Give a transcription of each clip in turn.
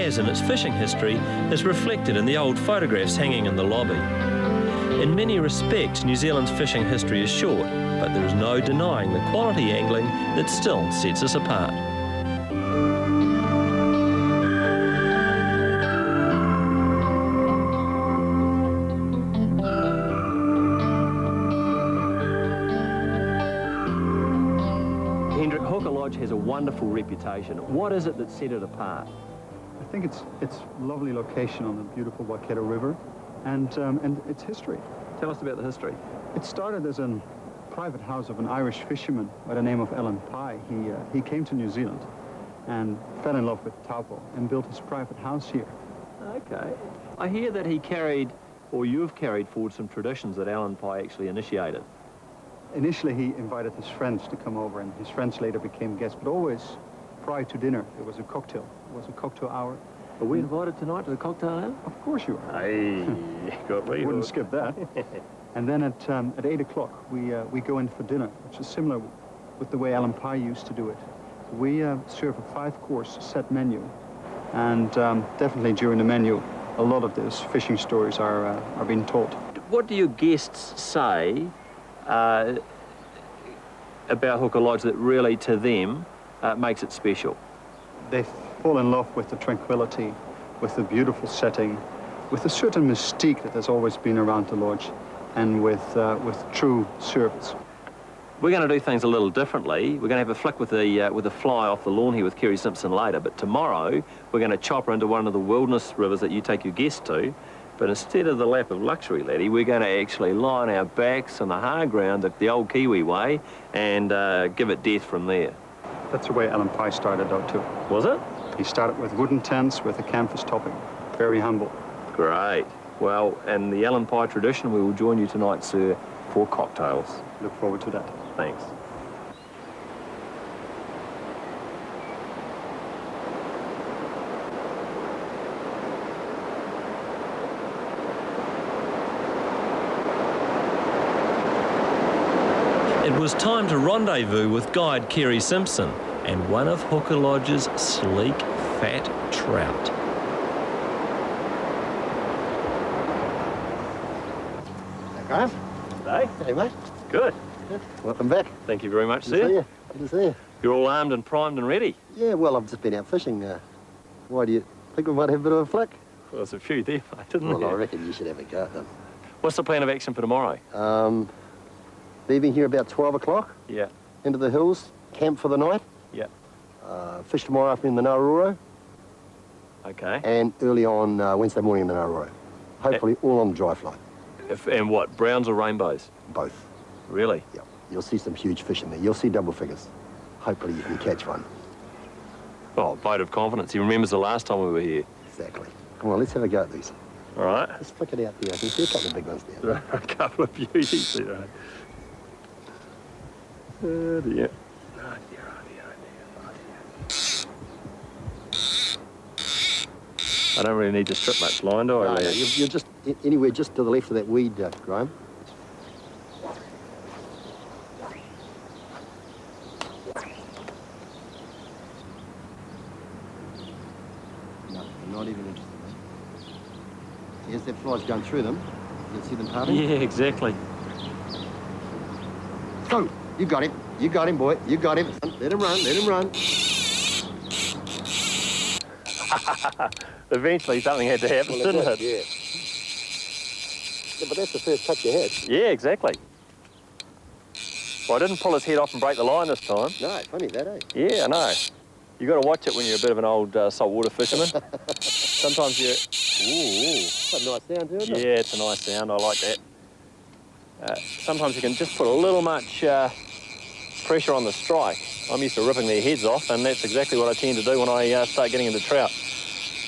has in its fishing history is reflected in the old photographs hanging in the lobby. In many respects, New Zealand's fishing history is short, but there is no denying the quality angling that still sets us apart. Huka Lodge has a wonderful reputation. What is it that set it apart? I think it's lovely location on the beautiful Waikato River, and its history. Tell us about the history. It started as a private house of an Irish fisherman by the name of Alan Pye. He came to New Zealand and fell in love with taupo and built his private house here. Okay. I hear that he carried, or you've carried forward some traditions that Alan Pye actually initiated. Initially, he invited his friends to come over, and his friends later became guests, but always prior to dinner, there was a cocktail. It was a cocktail hour. Are we invited tonight to the cocktail hour? Of course you are. Hey, got me. Wouldn't skip that. And then at 8 o'clock, we go in for dinner, which is similar with the way Alan Pye used to do it. We serve a 5-course set menu, and definitely during the menu, a lot of those fishing stories are being told. What do your guests say about Huka Lodge that really, to them, makes it special? They fall in love with the tranquility, with the beautiful setting, with a certain mystique that has always been around the lodge, and with true service. We're going to do things a little differently. We're going to have a flick with the fly off the lawn here with Kerry Simpson later, but tomorrow we're going to chop her into one of the wilderness rivers that you take your guests to. But instead of the lap of luxury, laddie, we're going to actually lie on our backs on the hard ground the old Kiwi way and give it death from there. That's the way Alan Pye started out too. Was it? He started with wooden tents with a canvas topping. Very humble. Great. Well, in the Alan Pye tradition, we will join you tonight, sir, for cocktails. Look forward to that. Thanks. It was time to rendezvous with guide Kerry Simpson and one of Huka Lodge's sleek, fat trout. Hey, Graham. Hey. Hey, mate. Good. Good. Welcome back. Thank you very much, Good to see sir. you. Good to see you. You're all armed and primed and ready. Yeah, well, I've just been out fishing. Why do you think we might have a bit of a flick? Well, there's a few there, mate, isn't Well, there? I reckon you should have a go. What's the plan of action for tomorrow? Leaving here about 12 o'clock. Yeah. Into the hills, camp for the night. Yeah. Fish tomorrow afternoon in the Naruroro. Okay. And early on Wednesday morning in the Naruroro. Hopefully all on dry fly. And what, browns or rainbows? Both. Really? Yeah. You'll see some huge fish in there. You'll see double figures. Hopefully you can catch one. Oh, vote of confidence. He remembers the last time we were here. Exactly. Come on, let's have a go at these. All right. Let's flick it out there. I can see a couple of big ones there. A couple of beauties there. Oh, dear. I don't really need to strip much line, do I? No, Leo? you're just anywhere just to the left of that weed, Graham. No, I'm not even interested, mate. As that fly's going through them, you can see them parting. Yeah, exactly. Go! You got him. You got him, boy. You got him. Let him run. Let him run. Eventually something had to happen, Well, didn't it? Yeah. Yeah, but that's the first touch you had. Yeah, exactly. Well, I didn't pull his head off and break the line this time. No, funny that, eh? Yeah, I know. You got to watch it when you're a bit of an old saltwater fisherman. Sometimes you... Ooh. Quite a nice sound too, isn't it? Yeah, it's a nice sound. I like that. Sometimes you can just put a little much pressure on the strike. I'm used to ripping their heads off, and that's exactly what I tend to do when I start getting into trout,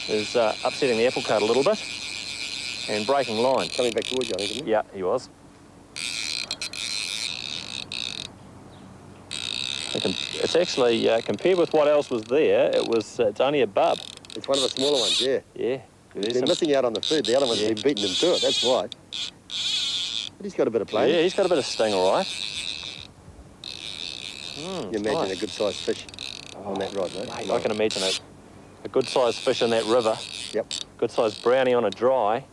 is upsetting the apple cart a little bit and breaking line. Coming back towards you, I think, isn't it? Yeah, he was. It's actually, compared with what else was there, it's only a bub. It's one of the smaller ones, yeah. Yeah. He's been missing out on the food. The other one's been beating him to it, that's why. But he's got a bit of play. Yeah, he's got a bit of sting, all right. You imagine a good-sized fish on that rod, mate. I can imagine it. a good-sized fish in that river, Yep. good-sized brownie on a dry,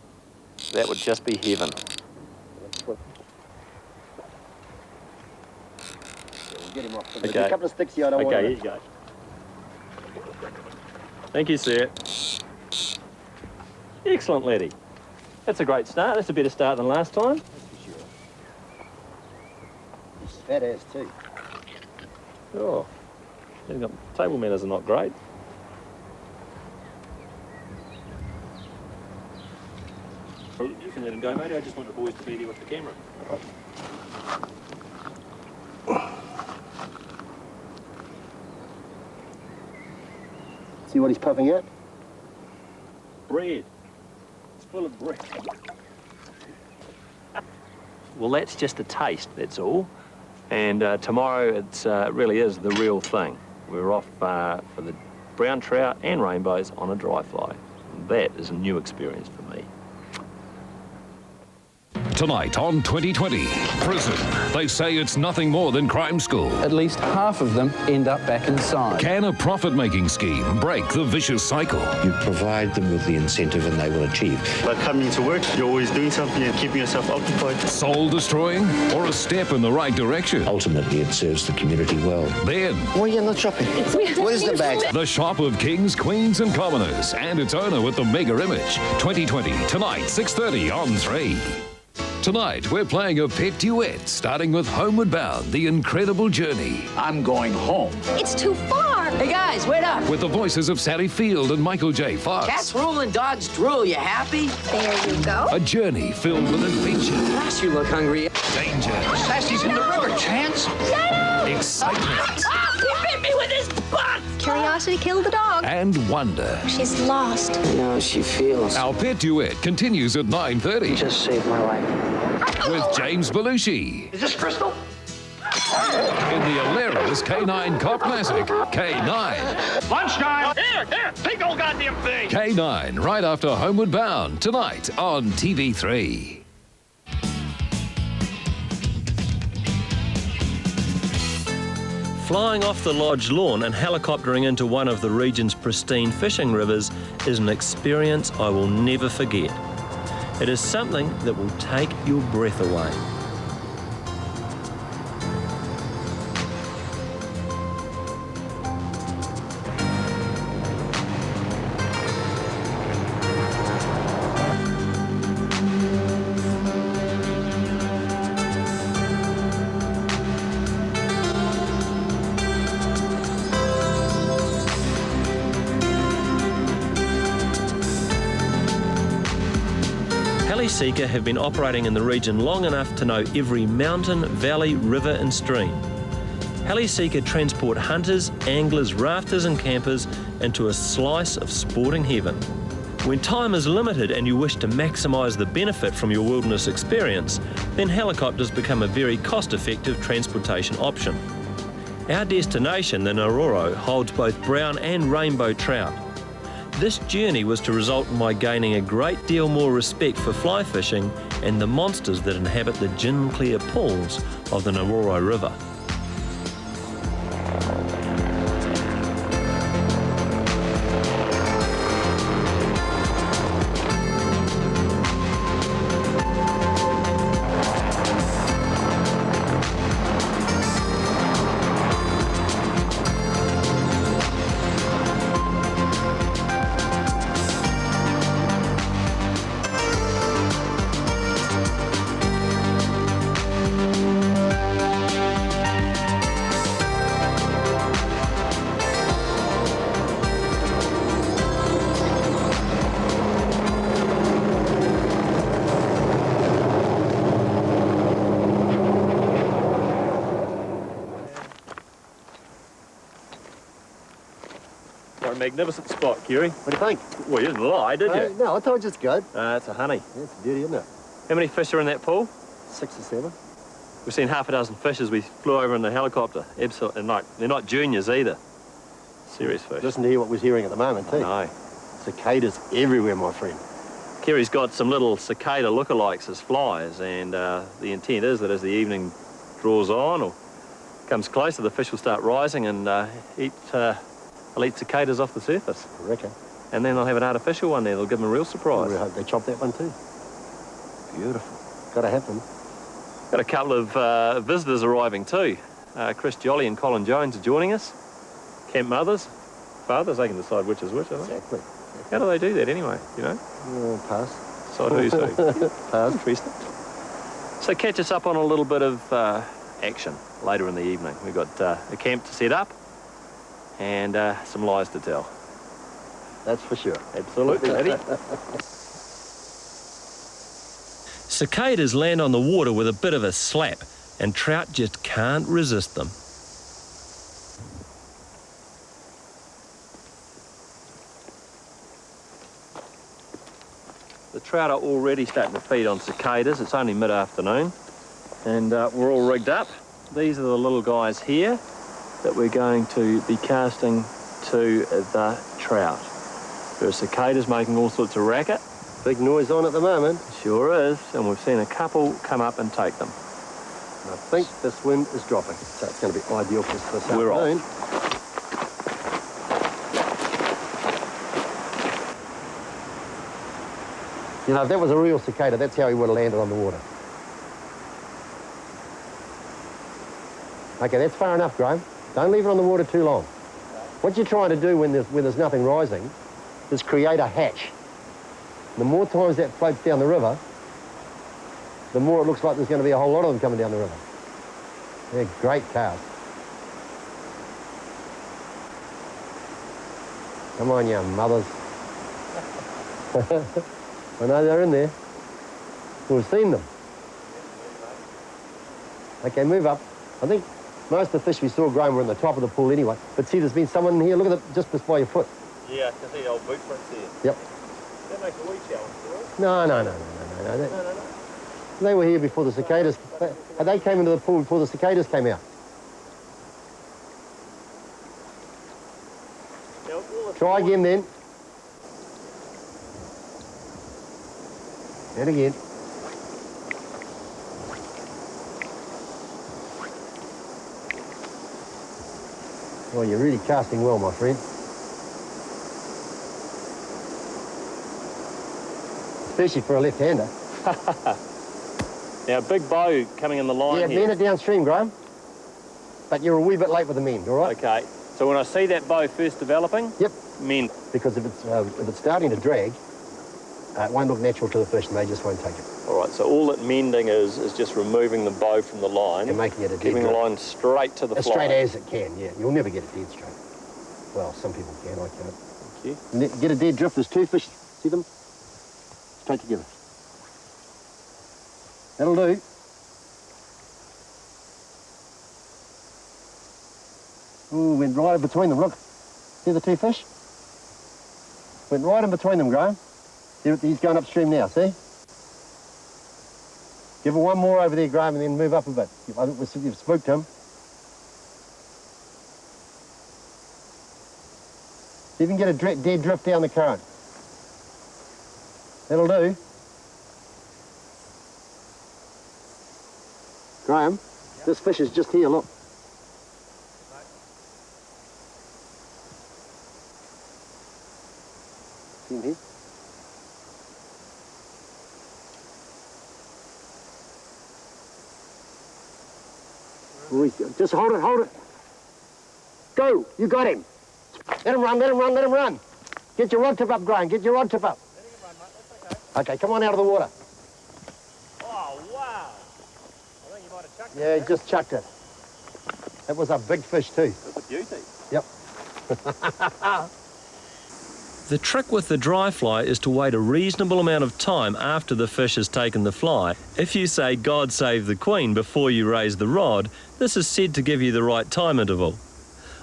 that would just be heaven. We'll get him off. Okay. There's a couple of sticks here I don't want. Okay, here you go. Thank you, sir. Excellent, laddie. That's a great start. That's a better start than last time. That's for sure. He's fat ass too. Oh, table manners are not great. You can let him go, mate. I just want the boys to be there with the camera. See what he's puffing out? Bread. It's full of bread. Well, that's just a taste, that's all. And tomorrow, it really is the real thing. We're off for the brown trout and rainbows on a dry fly. That is a new experience for me. Tonight on 2020, prison. They say it's nothing more than crime school. At least half of them end up back inside. Can a profit-making scheme break the vicious cycle? You provide them with the incentive and they will achieve. By coming to work, you're always doing something and keeping yourself occupied. Soul-destroying or a step in the right direction? Ultimately, it serves the community well. Then, Why are you not shopping? What is the bag? the shop of kings, queens and commoners and its owner with the mega image. 2020, tonight, 6:30 on 3. Tonight, we're playing a pet duet, starting with Homeward Bound, The Incredible Journey. I'm going home. It's too far. Hey guys, wait up. With the voices of Sally Field and Michael J. Fox. Cats rule and dogs drool. You happy? There you go. A journey filled with adventure, Gosh, you look hungry. danger, Sassy's in the river, Chance. excitement, He bit me with his butt. Curiosity killed the dog. and wonder. She's lost. I know she feels. Our pet duet continues at 9:30 Just saved my life. with James Belushi Is this Crystal? in the hilarious K9 Cop Classic, K9. Lunchtime. Here, take the whole goddamn thing. K9, right after Homeward Bound, tonight on TV3. Flying off the lodge lawn and helicoptering into one of the region's pristine fishing rivers is an experience I will never forget. It is something that will take your breath away. Seeker have been operating in the region long enough to know every mountain, valley, river and stream. Seeker transport hunters, anglers, rafters and campers into a slice of sporting heaven. When time is limited and you wish to maximise the benefit from your wilderness experience, then helicopters become a very cost-effective transportation option. Our destination, the Naroro, holds both brown and rainbow trout. This journey was to result in my gaining a great deal more respect for fly fishing and the monsters that inhabit the gin-clear pools of the Naroro River. Magnificent spot, Kerry. What do you think? Well, you didn't lie, did you? No, I told you it's good. It's a honey. Yeah, it's a beauty, isn't it? How many fish are in that pool? 6 or 7. We've seen half a dozen fish as we flew over in the helicopter. Absolutely, and they're not juniors either. Serious fish. Listen to hear what we're hearing at the moment, too. No. Cicadas everywhere, my friend. Kerry's got some little cicada lookalikes as flies, and the intent is that as the evening draws on or comes closer, the fish will start rising and eat They'll eat cicadas off the surface. I reckon. And then they'll have an artificial one there. They'll give them a real surprise. I hope they chop that one too. Beautiful. Got to have them. Got a couple of visitors arriving too. Chris Jolly and Colin Jones are joining us. Camp mothers, fathers, they can decide which is which, I think. Exactly. How do they do that anyway, you know? Pass. Decide who's who. Pass. Trust it. So catch us up on a little bit of action later in the evening. We've got a camp to set up and some lies to tell. That's for sure. Absolutely, Eddie. Cicadas land on the water with a bit of a slap, and trout just can't resist them. The trout are already starting to feed on cicadas. It's only mid-afternoon, and we're all rigged up. These are the little guys here that we're going to be casting to the trout. There are cicadas making all sorts of racket. Big noise on at the moment. Sure is, and we've seen a couple come up and take them. And I think this wind is dropping, so it's going to be ideal for us this We're afternoon. You know, if that was a real cicada, that's how he would have landed on the water. Okay, that's far enough, Graham. Don't leave it on the water too long. What you're trying to do when there's nothing rising is create a hatch. The more times that floats down the river, the more it looks like there's going to be a whole lot of them coming down the river. They're great cows. Come on, you mothers. I know they're in there. We've seen them. Okay, move up. I think most of the fish we saw growing were in the top of the pool anyway. But see, there's been someone in here. Look at it just by your foot. Yeah, I can see the old boot prints there. Yep. That makes a wee challenge, No. They were here before the cicadas. They came into the pool before the cicadas came out. Try again then. And again. Well, you're really casting well, my friend. Especially for a left-hander. Now, big bow coming in the line Yeah, here. mend it downstream, Graham. But you're a wee bit late with the mend, all right? Okay, so when I see that bow first developing, Yep. mend. Because if it's starting to drag, it won't look natural to the fish and they just won't take it. All right, so all that mending is just removing the bow from the line. And making it a dead keeping the drift. line straight to the As fly. straight as it can, yeah. You'll never get it dead straight. Well, some people can, I can't. Thank you. Get a dead drift, there's two fish, see them? Straight together. That'll do. Ooh, went right in between them, look. See the two fish? Went right in between them, Graham. He's going upstream now, see? Give her one more over there, Graham, and then move up a bit. I think you've spooked him. See if you can get a dead drift down the current. That'll do. Graham, this fish is just here, look. See him here? Just hold it. Go, you got him. Let him run. Get your rod tip up, Graham, get your rod tip up. Letting him run, mate, that's okay. Okay, come on out of the water. Oh, wow. I think you might have chucked it. Yeah, he just chucked it. That was a big fish too. That's a beauty. Yep. The trick with the dry fly is to wait a reasonable amount of time after the fish has taken the fly. If you say God save the Queen before you raise the rod, this is said to give you the right time interval.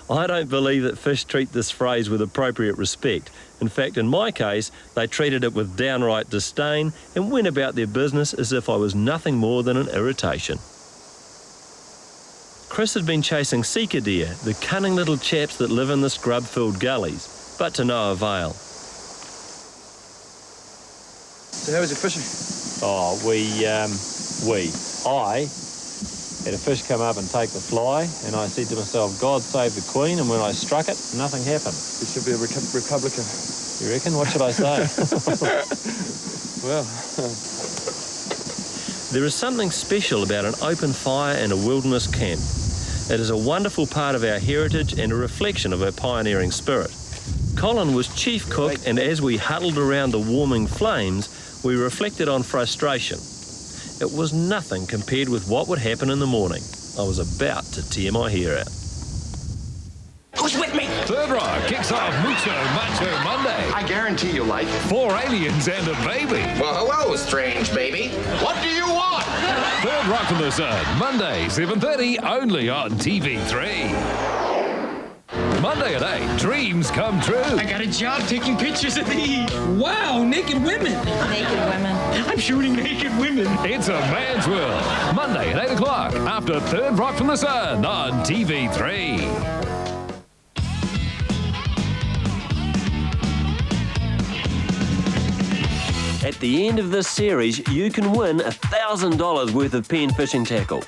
I don't believe that fish treat this phrase with appropriate respect. In fact, in my case, they treated it with downright disdain and went about their business as if I was nothing more than an irritation. Chris had been chasing sika deer, the cunning little chaps that live in the scrub-filled gullies, but to no avail. So how was your fishing? Oh, I Had a fish come up and take the fly, and I said to myself, God save the Queen, and when I struck it, nothing happened. You should be a Republican. You reckon? What should I say? Well... There is something special about an open fire in a wilderness camp. It is a wonderful part of our heritage and a reflection of our pioneering spirit. Colin was chief cook, and as we huddled around the warming flames, we reflected on frustration. It was nothing compared with what would happen in the morning. I was about to tear my hair out. Who's with me? Third Rock kicks off Mucho Macho Monday. I guarantee you like it. 4 aliens and a baby. Well, hello, strange baby. What do you want? Third Rock from the Sun, Monday, 7:30, only on TV3. Monday at 8, dreams come true. I got a job taking pictures of these. Wow, naked women. Naked women. I'm shooting naked women. It's a man's world. Monday at 8 o'clock, after Third Rock from the Sun on TV3. At the end of this series, you can win $1,000 worth of pen fishing tackle.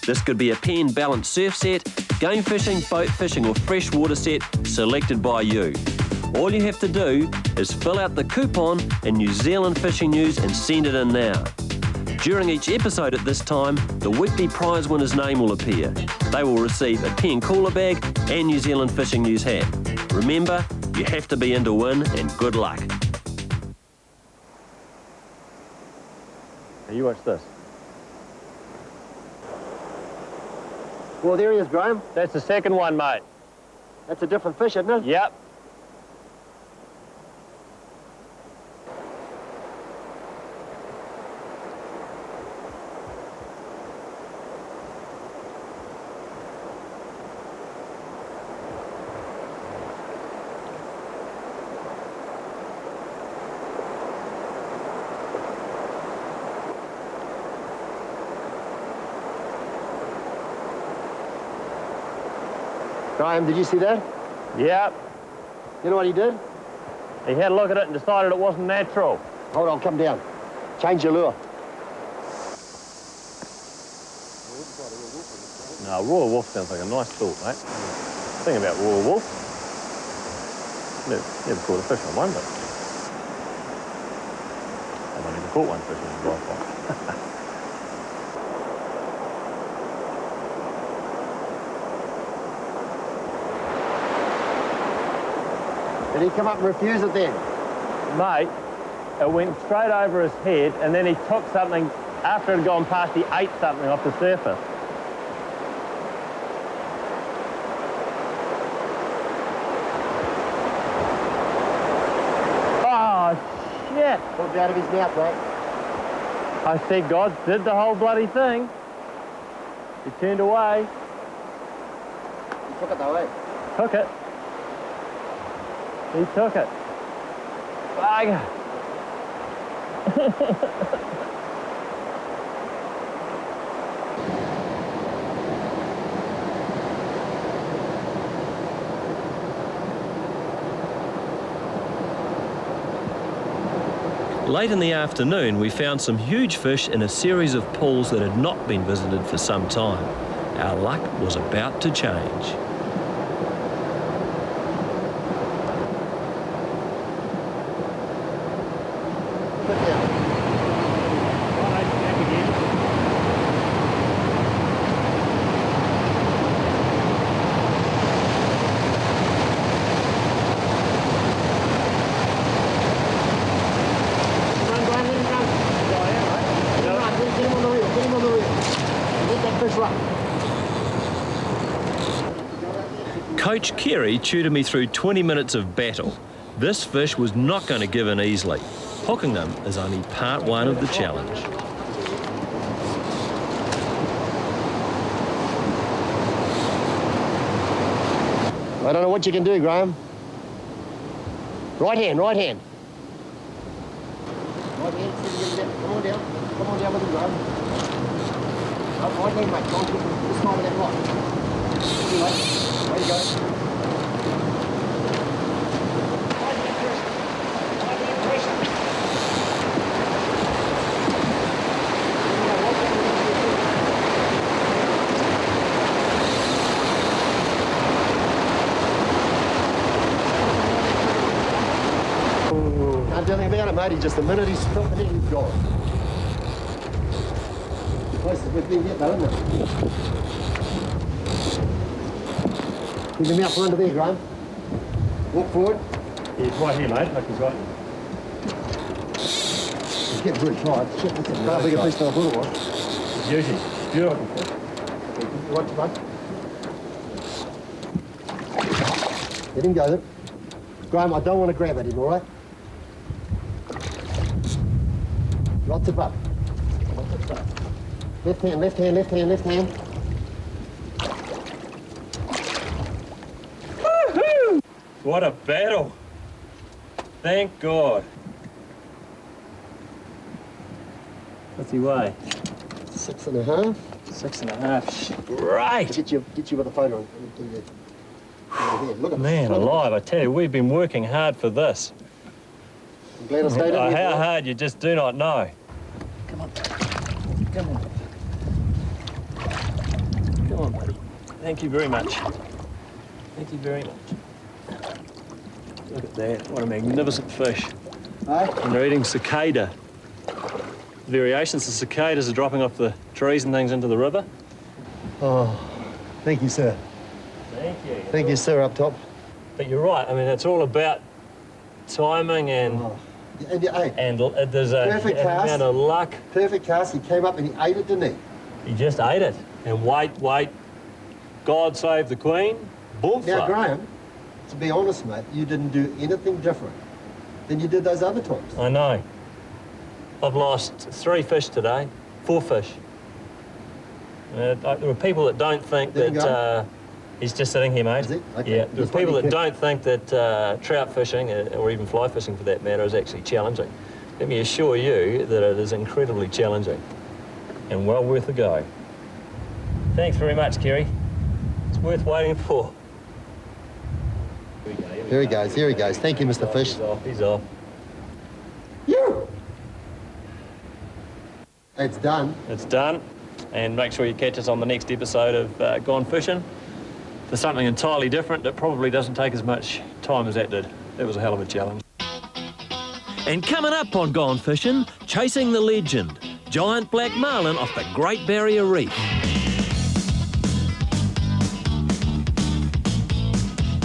This could be a pen balanced surf set, game fishing, boat fishing or freshwater set selected by you. All you have to do is fill out the coupon in New Zealand Fishing News and send it in now. During each episode at this time, the weekly prize winner's name will appear. They will receive a pen cooler bag and New Zealand Fishing News hat. Remember, you have to be in to win, and good luck. Now you watch this. Well, there he is, Graham. That's the second one, mate. That's a different fish, isn't it? Yep. Graham, did you see that? Yep. You know what he did? He had a look at it and decided it wasn't natural. Hold on, come down. Change your lure. No, raw wolf sounds like a nice thought, mate. Thing about raw wolf. Never caught a fish on one, but I've only caught one fish in a dry fly. Did he come up and refuse it then? Mate, it went straight over his head, and then he took something, after it had gone past, he ate something off the surface. Oh, shit. Pulled it out of his mouth, mate. I said God did the whole bloody thing. He turned away. He took it though, eh? Took it. He took it. Bugger. Late in the afternoon, we found some huge fish in a series of pools that had not been visited for some time. Our luck was about to change. Coach Kerry tutored me through 20 minutes of battle. This fish was not going to give in easily. Hooking them is only part one of the challenge. I don't know what you can do, Graham. Right hand, right hand. Right hand, come on down. Come on down with him, Graham. Right hand, mate. Go on, this side of that rock. Anyway, there you go. Can't do anything about it, matey. Just the minute he's stopped the net, he's gone. The place is with me yet, though, isn't it? Keep your mouth under there, Graham. Walk forward. He's right here, mate. Like he's right. He's getting pretty tired. Shit, that's a far bigger fish than I thought it was. It's usually beautiful fish. Watch, bud. Let him go then. Graham, I don't want to grab at him, all right? Lots of up. Lots of up. Left hand, left hand, left hand, left hand. Woohoo! What a battle. Thank God. What's he weigh? 6.5. 6.5. Great. Get you with a photo. Look at Man alive, I tell you, we've been working hard for this. I'm glad I stayed up here. How hard, you just do not know. Come on. Come on. Come on, buddy. Thank you very much. Thank you very much. Look at that, what a magnificent fish. Hey? And they're eating cicada. Variations, the cicadas are dropping off the trees and things into the river. Oh, thank you, sir. Thank you. Thank you, sir, up top. But you're right, I mean, it's all about timing and... Oh. And, hey, and there's a perfect cast. amount of luck. Perfect cast. He came up and he ate it, didn't he? He just ate it. And wait. God save the Queen. Boom. Now, Graham, to be honest, mate, you didn't do anything different than you did those other times. I know. I've lost 3 fish today. 4 fish. There are people that don't think that... he's just sitting here, mate. Is he? Okay. Yeah, there are people that don't think that trout fishing, or even fly fishing for that matter, is actually challenging. Let me assure you that it is incredibly challenging and well worth a go. Thanks very much, Kerry. It's worth waiting for. Here he goes, here he goes. Thank you, Mr. Fish. He's off, he's off. You! It's done. It's done. And make sure you catch us on the next episode of Gone Fishing for something entirely different that probably doesn't take as much time as that did. That was a hell of a challenge. And coming up on Gone Fishing, chasing the legend, giant black marlin off the Great Barrier Reef.